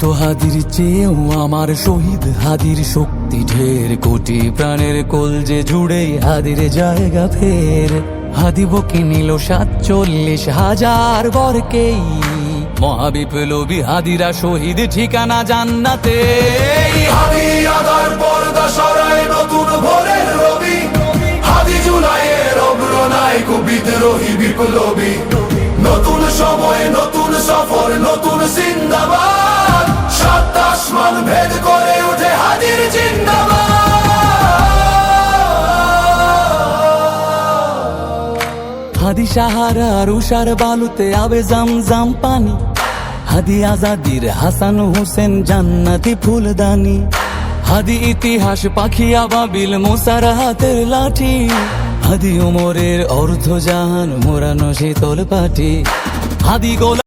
তো হাদির চেয়েও আমার শহীদ হাদির শক্তি ঢের, কোটি প্রাণের কলজে জুড়ে হাদির জায়গা ফের। হাদি বকে নিল 47,000 বরকেই, মহাবিপ্লবী হাদিরা শহীদ ঠিকানা জান্নাতে। হাদি আদার পর্দা সরায় নতুন ভোরের রবি, হাদি জুলাইয়ের অগ্রনায়ক বিদ্রোহী বিপ্লবী। নতুন সময় নতুন সফর নতুন জিন্দাবাদ, সাত আসমান ভেদ করে ওঠে হাদির জিন্দাবাদ। হাদি সাহারার উষার বালুতে আবে জামজাম পানি, হাদি আজাদির হাসান হোসেন জান্নাতি ফুলদানি। হাদি ইতিহাস পাখি আবাবিল মুসার হাতের লাঠি, হাদি ওমরের অর্ধ জাহান মোরানো শীতল পাটি। হাদি গোলা